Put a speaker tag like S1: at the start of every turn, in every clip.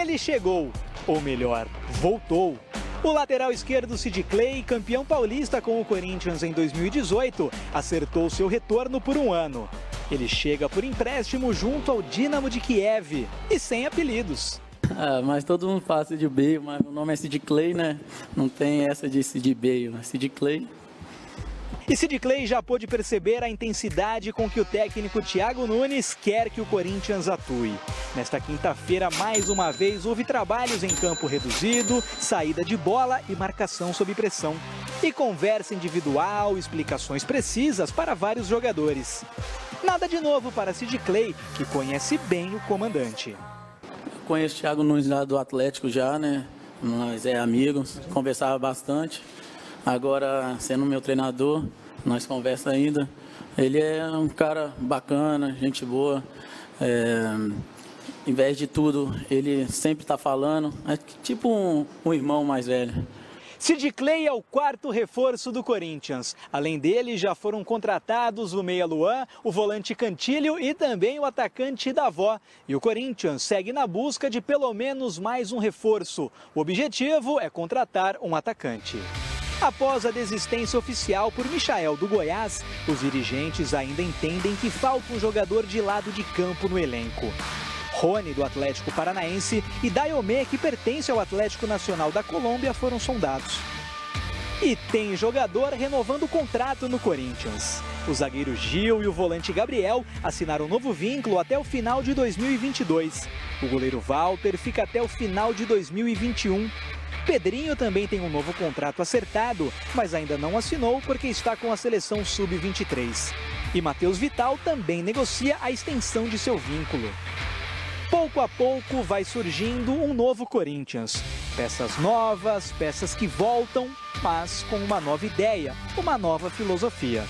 S1: Ele chegou, ou melhor, voltou. O lateral esquerdo Sid Clay, campeão paulista com o Corinthians em 2018, acertou seu retorno por um ano. Ele chega por empréstimo junto ao Dínamo de Kiev e sem apelidos.
S2: Mas todo mundo fala Sid Bale, mas o nome é Sid Clay, né? Não tem essa de Sid Bale, é Sid Clay.
S1: E Sid Clay já pôde perceber a intensidade com que o técnico Thiago Nunes quer que o Corinthians atue. Nesta quinta-feira, mais uma vez, houve trabalhos em campo reduzido, saída de bola e marcação sob pressão. E conversa individual, explicações precisas para vários jogadores. Nada de novo para Sid Clay, que conhece bem o comandante.
S2: Conheço o Thiago Nunes lá do Atlético já, né? Nós é amigos, conversava bastante. Agora, sendo meu treinador, nós conversamos ainda. Ele é um cara bacana, gente boa. Em vez de tudo, ele sempre está falando. É tipo um irmão mais velho.
S1: Sid Clay é o quarto reforço do Corinthians. Além dele, já foram contratados o meia Luan, o volante Cantilho e também o atacante Davó. E o Corinthians segue na busca de pelo menos mais um reforço. O objetivo é contratar um atacante. Após a desistência oficial por Michael do Goiás, os dirigentes ainda entendem que falta um jogador de lado de campo no elenco. Rony, do Atlético Paranaense, e Dayomé, que pertence ao Atlético Nacional da Colômbia, foram sondados. E tem jogador renovando o contrato no Corinthians. O zagueiro Gil e o volante Gabriel assinaram um novo vínculo até o final de 2022. O goleiro Walter fica até o final de 2021. Pedrinho também tem um novo contrato acertado, mas ainda não assinou porque está com a seleção sub-23. E Matheus Vital também negocia a extensão de seu vínculo. Pouco a pouco vai surgindo um novo Corinthians. Peças novas, peças que voltam, mas com uma nova ideia, uma nova filosofia.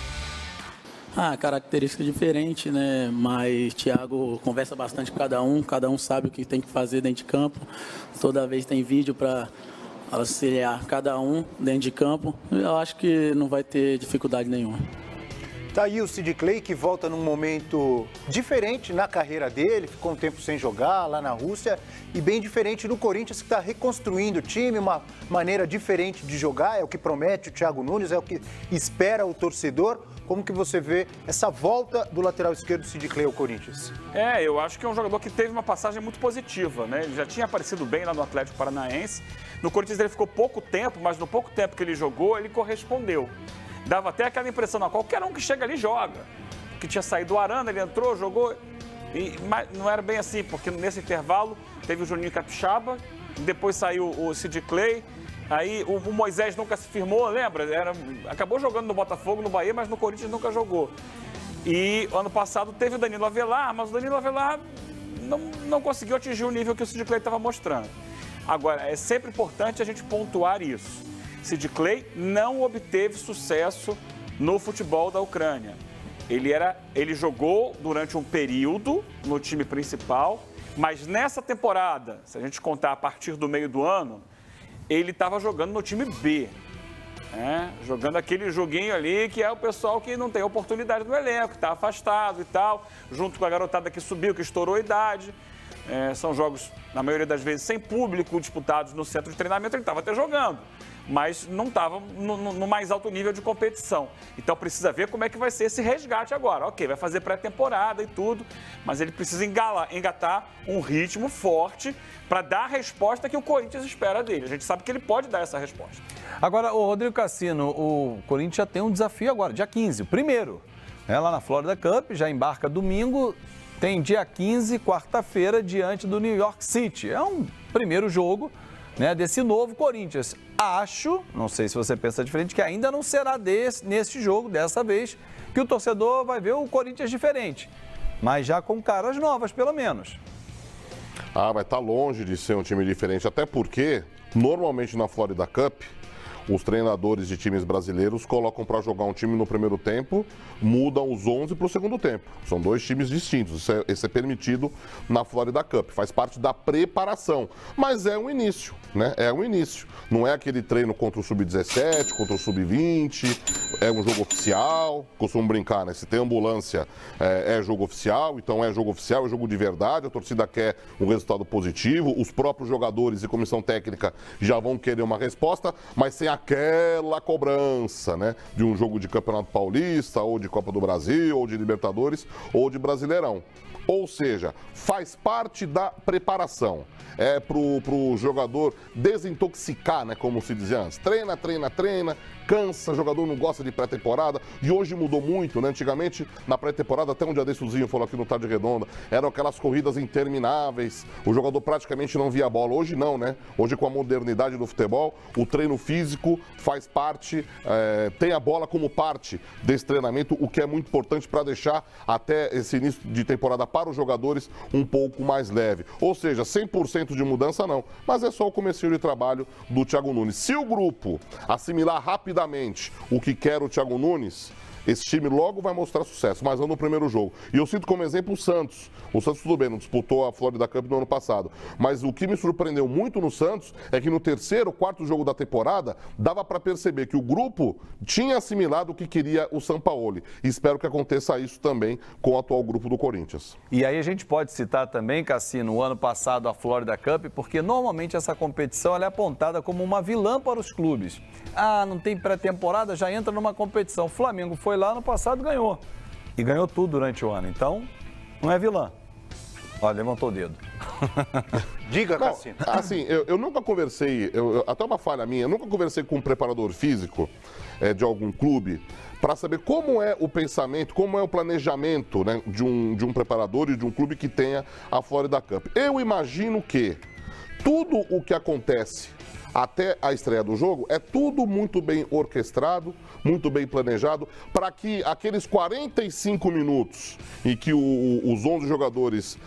S2: Característica diferente, né? Mas Thiago conversa bastante com cada um sabe o que tem que fazer dentro de campo. Toda vez tem vídeo para auxiliar cada um dentro de campo. Eu acho que não vai ter dificuldade nenhuma.
S3: Tá aí o Sid Clay, que volta num momento diferente na carreira dele, ficou um tempo sem jogar lá na Rússia, e bem diferente do Corinthians, que está reconstruindo o time, uma maneira diferente de jogar, é o que promete o Thiago Nunes, é o que espera o torcedor. Como que você vê essa volta do lateral esquerdo Sid Clay ao Corinthians?
S4: Eu acho que é um jogador que teve uma passagem muito positiva, né? Ele já tinha aparecido bem lá no Atlético Paranaense. No Corinthians ele ficou pouco tempo, mas no pouco tempo que ele jogou, ele correspondeu. Dava até aquela impressão, qualquer um que chega ali joga. Que tinha saído o Arana, ele entrou, jogou, mas não era bem assim, porque nesse intervalo teve o Juninho Capixaba, depois saiu o Sid Clay, aí o Moisés nunca se firmou, lembra? Acabou jogando no Botafogo, no Bahia, mas no Corinthians nunca jogou. E ano passado teve o Danilo Avelar, mas o Danilo Avelar não conseguiu atingir o nível que o Sid Clay estava mostrando. Agora, é sempre importante a gente pontuar isso. Sid Clay não obteve sucesso no futebol da Ucrânia. Ele jogou durante um período no time principal, mas nessa temporada, se a gente contar a partir do meio do ano, ele estava jogando no time B. Jogando aquele joguinho ali que é o pessoal que não tem oportunidade no elenco, que está afastado e tal, junto com a garotada que subiu, que estourou a idade. São jogos, na maioria das vezes, sem público, disputados no centro de treinamento, ele estava até jogando, mas não estava no mais alto nível de competição. Então precisa ver como é que vai ser esse resgate agora. Ok, vai fazer pré-temporada e tudo, mas ele precisa engatar um ritmo forte para dar a resposta que o Corinthians espera dele. A gente sabe que ele pode dar essa resposta.
S5: Agora, o Rodrigo Cassino, o Corinthians já tem um desafio agora, dia 15, o primeiro. Lá na Florida Cup, já embarca domingo, tem dia 15, quarta-feira, diante do New York City. É um primeiro jogo, né, desse novo Corinthians. Acho, não sei se você pensa diferente, que ainda não será nesse jogo, dessa vez, que o torcedor vai ver o Corinthians diferente, mas já com caras novas, pelo menos.
S6: Vai estar longe de ser um time diferente, até porque, normalmente na Florida Cup, os treinadores de times brasileiros colocam para jogar um time no primeiro tempo, mudam os 11 para o segundo tempo. São dois times distintos, isso é permitido na Florida Cup, faz parte da preparação, mas é um início, né? É um início, não é aquele treino contra o Sub-17, contra o Sub-20, é um jogo oficial, costumo brincar, né? Se tem ambulância, é jogo oficial, então é jogo oficial, é jogo de verdade, a torcida quer um resultado positivo, os próprios jogadores e comissão técnica já vão querer uma resposta, mas sem aquela cobrança, né? De um jogo de Campeonato Paulista, ou de Copa do Brasil, ou de Libertadores, ou de Brasileirão. Ou seja, faz parte da preparação. É pro jogador desintoxicar, né? Como se dizia antes. Treina, treina, treina, cansa, o jogador não gosta de pré-temporada. E hoje mudou muito, né? Antigamente, na pré-temporada, até um dia desse o Zinho falou aqui no Tarde Redonda, eram aquelas corridas intermináveis, o jogador praticamente não via a bola. Hoje não, né? Hoje, com a modernidade do futebol, o treino físico faz parte, tem a bola como parte desse treinamento, o que é muito importante para deixar até esse início de temporada para os jogadores um pouco mais leve. Ou seja, 100% de mudança não, mas é só o comecinho de trabalho do Thiago Nunes. Se o grupo assimilar rapidamente o que quer o Thiago Nunes, esse time logo vai mostrar sucesso, mas não no primeiro jogo. E eu cito como exemplo o Santos. O Santos, tudo bem, não disputou a Florida Cup no ano passado. Mas o que me surpreendeu muito no Santos é que no terceiro, quarto jogo da temporada, dava para perceber que o grupo tinha assimilado o que queria o Sampaoli. E espero que aconteça isso também com o atual grupo do Corinthians.
S5: E aí a gente pode citar também, Cassino, o ano passado a Florida Cup, porque normalmente essa competição ela é apontada como uma vilã para os clubes. Ah, não tem pré-temporada, já entra numa competição. O Flamengo foi lá no passado e ganhou. E ganhou tudo durante o ano. Então, não é vilã. Olha, levantou o dedo.
S3: Diga, Cassino.
S6: Assim, eu nunca conversei, até uma falha minha, eu nunca conversei com um preparador físico de algum clube para saber como é o pensamento, como é o planejamento, né, de um preparador e de um clube que tenha a Florida Cup. Eu imagino que tudo o que acontece até a estreia do jogo, é tudo muito bem orquestrado, muito bem planejado, para que aqueles 45 minutos em que os 11 jogadores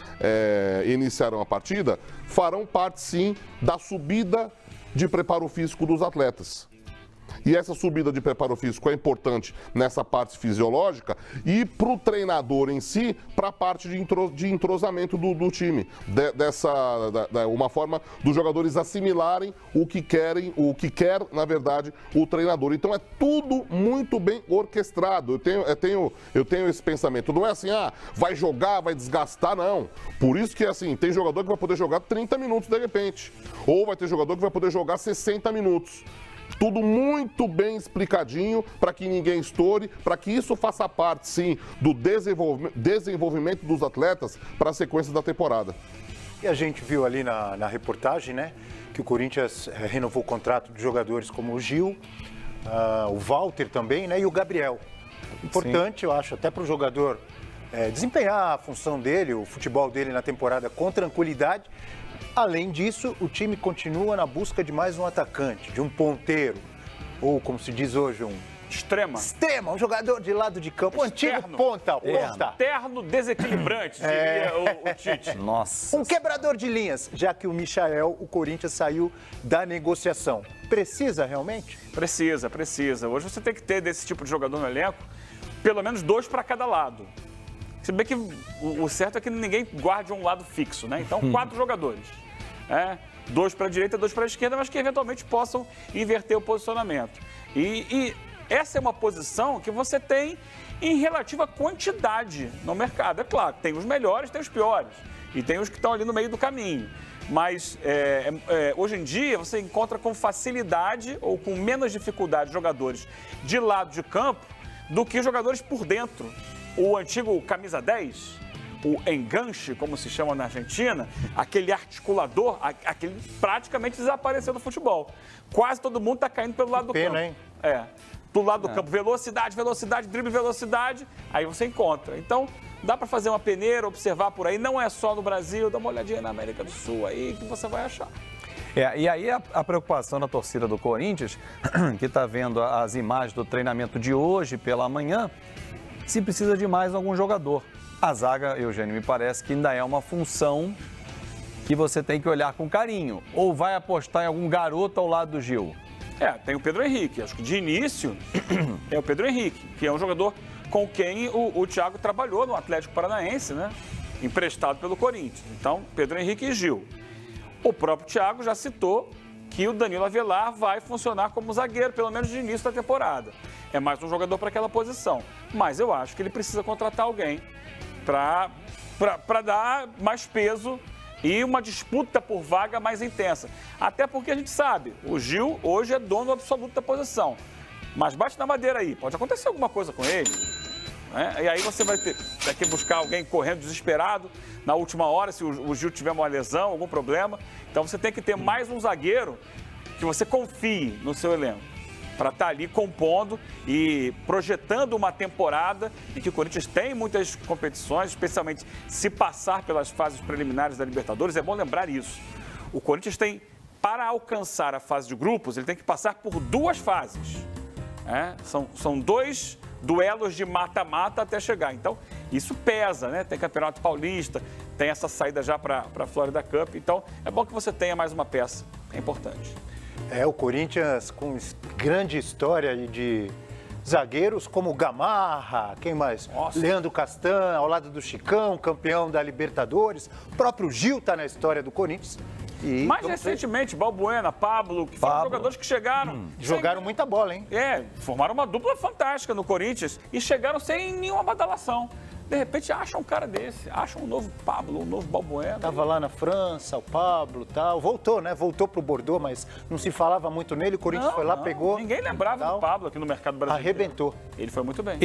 S6: iniciaram a partida, farão parte, sim, da subida de preparo físico dos atletas. E essa subida de preparo físico é importante nessa parte fisiológica e para o treinador em si, para a parte de entrosamento do time. Uma forma dos jogadores assimilarem o que querem, o que quer, na verdade, o treinador. Então é tudo muito bem orquestrado. Eu tenho esse pensamento. Não é assim, vai jogar, vai desgastar, não. Por isso que, assim, tem jogador que vai poder jogar 30 minutos de repente. Ou vai ter jogador que vai poder jogar 60 minutos. Tudo muito bem explicadinho para que ninguém estoure, para que isso faça parte, sim, do desenvolvimento dos atletas para a sequência da temporada.
S3: E a gente viu ali na reportagem, né, que o Corinthians renovou o contrato de jogadores como o Gil, o Walter também, né, e o Gabriel. Importante, sim, eu acho, até para o jogador desempenhar a função dele, o futebol dele na temporada com tranquilidade. Além disso, o time continua na busca de mais um atacante, de um ponteiro, ou como se diz hoje, um
S4: extrema,
S3: um jogador de lado de campo, um antigo ponta.
S4: Terno desequilibrante, diria o Tite.
S5: Nossa.
S3: Um quebrador de linhas, já que o Michael, o Corinthians saiu da negociação. Precisa realmente?
S4: Precisa. Hoje você tem que ter desse tipo de jogador no elenco, pelo menos 2 para cada lado. Se bem que o certo é que ninguém guarde um lado fixo, né? Então, 4 jogadores. 2 para a direita, 2 para a esquerda, mas que eventualmente possam inverter o posicionamento. E essa é uma posição que você tem em relativa quantidade no mercado. É claro, tem os melhores, tem os piores. E tem os que estão ali no meio do caminho. Mas hoje em dia você encontra com facilidade ou com menos dificuldade jogadores de lado de campo do que jogadores por dentro. O antigo camisa 10, o enganche, como se chama na Argentina, aquele articulador, aquele praticamente desapareceu do futebol. Quase todo mundo está caindo pelo lado do campo.
S3: Hein?
S4: Do lado do campo, velocidade, drible, velocidade, aí você encontra. Então, dá para fazer uma peneira, observar por aí, não é só no Brasil, dá uma olhadinha na América do Sul aí que você vai achar.
S5: E aí a preocupação da torcida do Corinthians, que está vendo as imagens do treinamento de hoje pela manhã, se precisa de mais algum jogador. A zaga, Eugênio, me parece que ainda é uma função que você tem que olhar com carinho. Ou vai apostar em algum garoto ao lado do Gil?
S4: Tem o Pedro Henrique. Acho que de início é o Pedro Henrique, que é um jogador com quem o Thiago trabalhou no Atlético Paranaense, né? Emprestado pelo Corinthians. Então, Pedro Henrique e Gil. O próprio Thiago já citou que o Danilo Avelar vai funcionar como zagueiro, pelo menos de início da temporada. É mais um jogador para aquela posição. Mas eu acho que ele precisa contratar alguém para dar mais peso e uma disputa por vaga mais intensa. Até porque a gente sabe, o Gil hoje é dono absoluto da posição. Mas bate na madeira aí, pode acontecer alguma coisa com ele. Né? E aí você vai ter que buscar alguém correndo desesperado na última hora, se o Gil tiver uma lesão, algum problema. Então você tem que ter mais um zagueiro que você confie no seu elenco, para estar ali compondo e projetando uma temporada em que o Corinthians tem muitas competições, especialmente se passar pelas fases preliminares da Libertadores. É bom lembrar isso. O Corinthians tem, para alcançar a fase de grupos, ele tem que passar por 2 fases. São 2 duelos de mata-mata até chegar. Então, isso pesa, né? Tem Campeonato Paulista, tem essa saída já para a Florida Cup. Então, é bom que você tenha mais uma peça. É importante.
S3: O Corinthians com grande história de zagueiros como Gamarra, quem mais?
S4: Nossa.
S3: Leandro Castan, ao lado do Chicão, campeão da Libertadores. O próprio Gil está na história do Corinthians. E
S4: mais recentemente, Balbuena, Pablo, que foram jogadores que chegaram...
S3: Jogaram muita bola, hein?
S4: Formaram uma dupla fantástica no Corinthians e chegaram sem nenhuma badalação. De repente, acham um cara desse, acham um novo Pablo, um novo Balbuena.
S3: Tava lá na França, o Pablo e tal. Voltou, né? Voltou pro Bordeaux, mas não se falava muito nele. O Corinthians foi lá, pegou.
S4: Ninguém lembrava do Pablo aqui no mercado brasileiro.
S3: Arrebentou.
S4: Ele foi muito bem.